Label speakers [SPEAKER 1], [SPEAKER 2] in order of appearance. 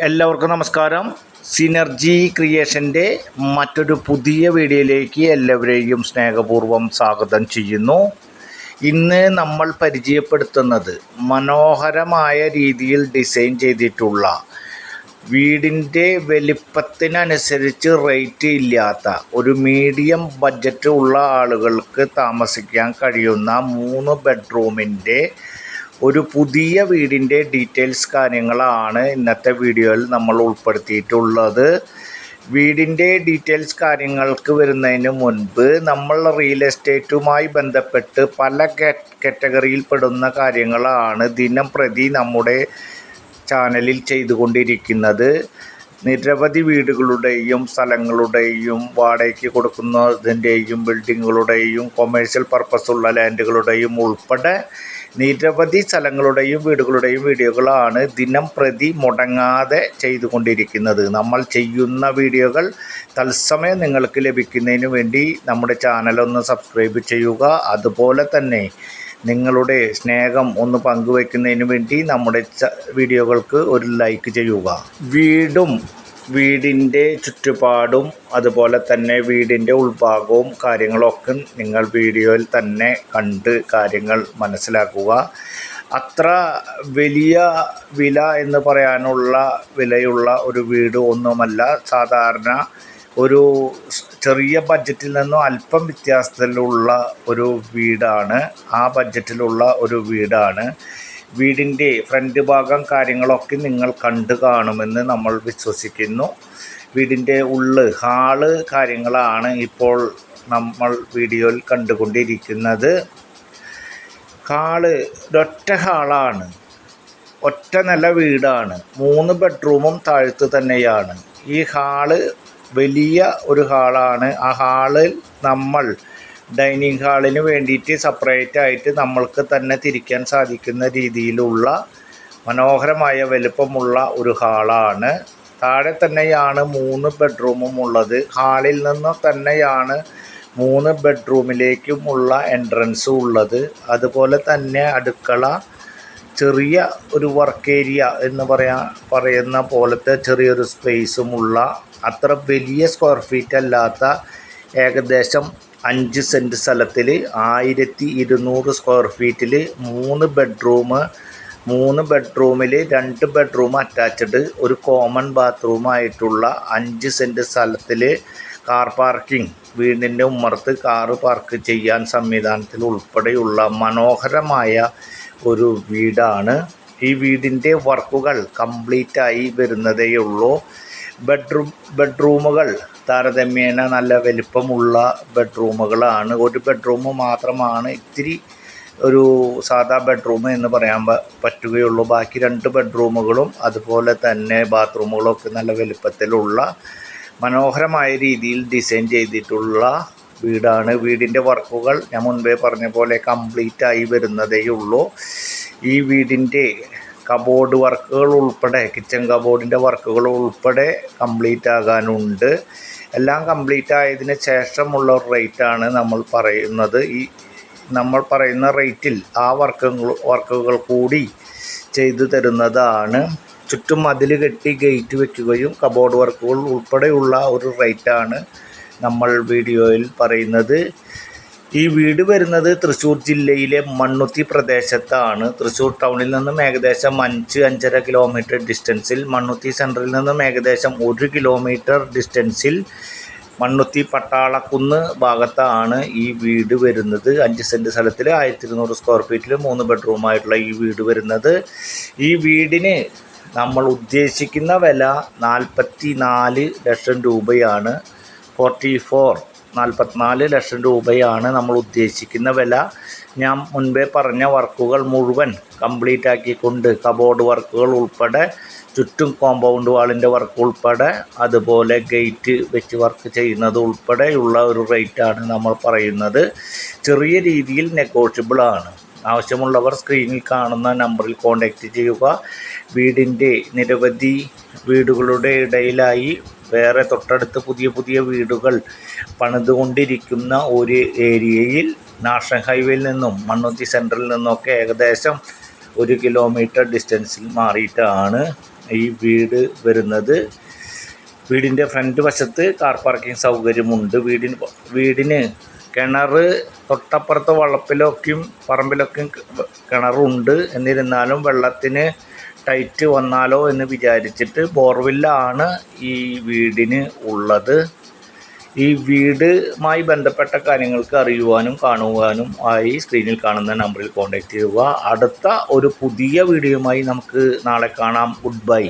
[SPEAKER 1] എല്ലാവർക്കും നമസ്കാരം. സിനർജി ക്രിയേഷൻ്റെ മറ്റൊരു പുതിയ വീഡിയോയിലേക്ക് എല്ലാവരെയും സ്നേഹപൂർവ്വം സ്വാഗതം ചെയ്യുന്നു. ഇന്ന് നമ്മൾ പരിചയപ്പെടുത്തുന്നത് മനോഹരമായ രീതിയിൽ ഡിസൈൻ ചെയ്തിട്ടുള്ള വീടിൻ്റെ വലിപ്പത്തിനനുസരിച്ച് റേറ്റ് ഇല്ലാത്ത ഒരു മീഡിയം ബഡ്ജറ്റ് ഉള്ള ആളുകൾക്ക് താമസിക്കാൻ കഴിയുന്ന 3 ബെഡ്റൂമിൻ്റെ ഒരു പുതിയ വീടിൻ്റെ ഡീറ്റെയിൽസ് കാര്യങ്ങളാണ് ഇന്നത്തെ വീഡിയോയിൽ നമ്മൾ ഉൾപ്പെടുത്തിയിട്ടുള്ളത്. വീടിൻ്റെ ഡീറ്റെയിൽസ് കാര്യങ്ങൾക്ക് വരുന്നതിന് മുൻപ് നമ്മൾ റിയൽ എസ്റ്റേറ്റുമായി ബന്ധപ്പെട്ട് പല കാറ്റഗറിയിൽ പെടുന്ന കാര്യങ്ങളാണ് ദിനം പ്രതി നമ്മുടെ ചാനലിൽ ചെയ്തുകൊണ്ടിരിക്കുന്നത്. നിരവധി വീടുകളുടെയും സ്ഥലങ്ങളുടെയും വാടകയ്ക്ക് കൊടുക്കുന്നതിൻ്റെയും ബിൽഡിങ്ങുകളുടെയും കൊമേഴ്ഷ്യൽ പർപ്പസുള്ള ലാൻഡുകളുടെയും ഉൾപ്പെടെ നിരവധി സ്ഥലങ്ങളുടെയും വീടുകളുടെയും വീഡിയോകളാണ് ദിനം പ്രതി മുടങ്ങാതെ ചെയ്തുകൊണ്ടിരിക്കുന്നത്. നമ്മൾ ചെയ്യുന്ന വീഡിയോകൾ തത്സമയം നിങ്ങൾക്ക് ലഭിക്കുന്നതിന് വേണ്ടി നമ്മുടെ ചാനലൊന്ന് സബ്സ്ക്രൈബ് ചെയ്യുക. അതുപോലെ തന്നെ നിങ്ങളുടെ സ്നേഹം ഒന്ന് പങ്കുവയ്ക്കുന്നതിന് വേണ്ടി നമ്മുടെ വീഡിയോകൾക്ക് ഒരു ലൈക്ക് ചെയ്യുക. വീടിൻ്റെ ചുറ്റുപാടും അതുപോലെ തന്നെ വീടിൻ്റെ ഉൾഭാഗവും കാര്യങ്ങളൊക്കെ നിങ്ങൾ വീഡിയോയിൽ തന്നെ കണ്ട് കാര്യങ്ങൾ മനസ്സിലാക്കുക. അത്ര വലിയ വില എന്ന് പറയാനുള്ള വിലയുള്ള ഒരു വീട് ഒന്നുമല്ല. സാധാരണ ഒരു ചെറിയ ബഡ്ജറ്റിൽ നിന്നും അല്പം വ്യത്യാസത്തിലുള്ള ഒരു വീടാണ്. ആ ബഡ്ജറ്റിലുള്ള ഒരു വീടാണ്. വീടിൻ്റെ ഫ്രണ്ട് ഭാഗം കാര്യങ്ങളൊക്കെ നിങ്ങൾ കണ്ടു കാണുമെന്ന് നമ്മൾ വിശ്വസിക്കുന്നു. വീടിൻ്റെ ഹാള് കാര്യങ്ങളാണ് ഇപ്പോൾ നമ്മൾ വീഡിയോയിൽ കണ്ടുകൊണ്ടിരിക്കുന്നത്. ഒരൊറ്റ ഹാളാണ്, ഒറ്റ നില വീടാണ്. 3 ബെഡ്റൂമും താഴത്ത് തന്നെയാണ്. ഈ ഹാള് വലിയ ഒരു ഹാളാണ്. ആ ഹാളിൽ നമ്മൾ ഡൈനിങ് ഹാളിന് വേണ്ടിയിട്ട് സെപ്പറേറ്റ് ആയിട്ട് നമ്മൾക്ക് തന്നെ തിരിക്കാൻ സാധിക്കുന്ന രീതിയിലുള്ള മനോഹരമായ വലുപ്പമുള്ള ഒരു ഹാളാണ്. താഴെ തന്നെയാണ് 3 ബെഡ്റൂമും ഉള്ളത്. ഹാളിൽ നിന്ന് തന്നെയാണ് 3 ബെഡ്റൂമിലേക്കുമുള്ള എൻട്രൻസ് ഉള്ളത്. അതുപോലെ തന്നെ അടുക്കള, ചെറിയ ഒരു വർക്ക് ഏരിയ എന്ന് പറയുന്ന പോലത്തെ ചെറിയൊരു സ്പേസുമുള്ള, അത്ര വലിയ സ്ക്വയർ ഫീറ്റ് അല്ലാത്ത, ഏകദേശം 5 സെൻറ്റ് സ്ഥലത്തിൽ 1200 സ്ക്വയർ ഫീറ്റിൽ 3 ബെഡ്റൂമിൽ 2 ബെഡ്റൂം അറ്റാച്ച്ഡ്, ഒരു കോമൺ ബാത്റൂമായിട്ടുള്ള 5 സെൻറ്റ് സ്ഥലത്തിൽ കാർ പാർക്കിംഗ്, വീടിൻ്റെ ഉമ്മറത്ത് കാറ് പാർക്ക് ചെയ്യാൻ സംവിധാനത്തിൽ ഉൾപ്പെടെയുള്ള മനോഹരമായ ഒരു വീടാണ്. ഈ വീടിൻ്റെ വർക്കുകൾ കംപ്ലീറ്റായി വരുന്നതേയുള്ളൂ. ബെഡ്റൂമുകൾ താരതമ്യേന നല്ല വലിപ്പമുള്ള ബെഡ്റൂമുകളാണ്. ഒരു ബെഡ്റൂം മാത്രമാണ് ഇത്തിരി ഒരു സാധാ ബെഡ്റൂം എന്ന് പറയാൻ പറ്റുകയുള്ളൂ. ബാക്കി 2 ബെഡ്റൂമുകളും അതുപോലെ തന്നെ ബാത്റൂമുകളൊക്കെ നല്ല വലിപ്പത്തിലുള്ള മനോഹരമായ രീതിയിൽ ഡിസൈൻ ചെയ്തിട്ടുള്ള വീടാണ്. വീടിൻ്റെ വർക്കുകൾ ഞാൻ മുൻപേ പറഞ്ഞ പോലെ കംപ്ലീറ്റായി വരുന്നതേയുള്ളൂ. ഈ വീടിൻ്റെ കബോർഡ് വർക്കുകൾ ഉൾപ്പെടെ, കിച്ചൺ കബോർഡിൻ്റെ വർക്കുകൾ ഉൾപ്പെടെ കംപ്ലീറ്റ് ആകാനുണ്ട്. എല്ലാം കംപ്ലീറ്റ് ആയതിന് ശേഷമുള്ള റേറ്റാണ് നമ്മൾ പറയുന്നത്. നമ്മൾ പറയുന്ന റേറ്റിൽ ആ വർക്കുകൾ കൂടി ചെയ്തു തരുന്നതാണ്. ചുറ്റും മതിൽ കെട്ടി ഗേറ്റ് വയ്ക്കുകയും കബോർഡ് വർക്കുകൾ ഉൾപ്പെടെയുള്ള ഒരു റേറ്റാണ് നമ്മൾ വീഡിയോയിൽ പറയുന്നത്. ഈ വീട് വരുന്നത് തൃശ്ശൂർ ജില്ലയിലെ മണ്ണുത്തി പ്രദേശത്താണ്. തൃശ്ശൂർ ടൗണിൽ നിന്നും ഏകദേശം 5-5.5 കിലോമീറ്റർ ഡിസ്റ്റൻസിൽ, മണ്ണുത്തി സെൻറ്ററിൽ നിന്നും ഏകദേശം 1 കിലോമീറ്റർ ഡിസ്റ്റൻസിൽ മണ്ണുത്തി പട്ടാളക്കുന്ന് ഭാഗത്താണ് ഈ വീട് വരുന്നത്. 5 സെൻറ്റ് സ്ഥലത്തിൽ 1200 സ്ക്വയർ ഫീറ്റിൽ 3 ബെഡ്റൂമായിട്ടുള്ള ഈ വീട് വരുന്നത്. ഈ വീടിന് നമ്മൾ ഉദ്ദേശിക്കുന്ന വില 44 ലക്ഷം രൂപയാണ്. 44 ലക്ഷം രൂപയാണ് നമ്മൾ ഉദ്ദേശിക്കുന്ന വില. ഞാൻ മുൻപേ പറഞ്ഞ വർക്കുകൾ മുഴുവൻ കംപ്ലീറ്റ് ആക്കിക്കൊണ്ട്, കബോർഡ് വർക്കുകൾ ഉൾപ്പെടെ, ചുറ്റും കോമ്പൗണ്ട് വാളിൻ്റെ വർക്ക് ഉൾപ്പെടെ, അതുപോലെ ഗേറ്റ് വെച്ച് വർക്ക് ചെയ്യുന്നത് ഉൾപ്പെടെയുള്ള ഒരു റേറ്റാണ് നമ്മൾ പറയുന്നത്. ചെറിയ രീതിയിൽ നെഗോഷ്യബിളാണ്. ആവശ്യമുള്ളവർ സ്ക്രീനിൽ കാണുന്ന നമ്പറിൽ കോൺടാക്റ്റ് ചെയ്യുക. വീടിൻ്റെ നിരവധി വീടുകളുടെ ഇടയിലായി വേറെ തൊട്ടടുത്ത് പുതിയ വീടുകൾ പണിതുകൊണ്ടിരിക്കുന്ന ഒരു ഏരിയയിൽ, നാഷണൽ ഹൈവേയിൽ നിന്നും മണ്ണുത്തി സെൻറ്ററിൽ നിന്നൊക്കെ ഏകദേശം 1 കിലോമീറ്റർ ഡിസ്റ്റൻസിൽ മാറിയിട്ടാണ് ഈ വീട് വരുന്നത്. വീടിൻ്റെ ഫ്രണ്ട് വശത്ത് കാർ പാർക്കിംഗ് സൗകര്യമുണ്ട്. വീടിന് കിണർ തൊട്ടപ്പുറത്തെ വളപ്പിലൊക്കെയും പറമ്പിലൊക്കെയും കിണറുണ്ട്. എന്നിരുന്നാലും വെള്ളത്തിന് ടൈറ്റ് വന്നാലോ എന്ന് വിചാരിച്ചിട്ട് ബോർവെല്ലാണ് ഈ വീടിന് ഉള്ളത്. ഈ വീടുമായി ബന്ധപ്പെട്ട കാര്യങ്ങൾക്ക് അറിയുവാനും കാണുവാനും ആയി സ്ക്രീനിൽ കാണുന്ന നമ്പറിൽ കോൺടാക്റ്റ് ചെയ്യുക. അടുത്ത ഒരു പുതിയ വീഡിയോയുമായി നമുക്ക് നാളെ കാണാം. Good bye.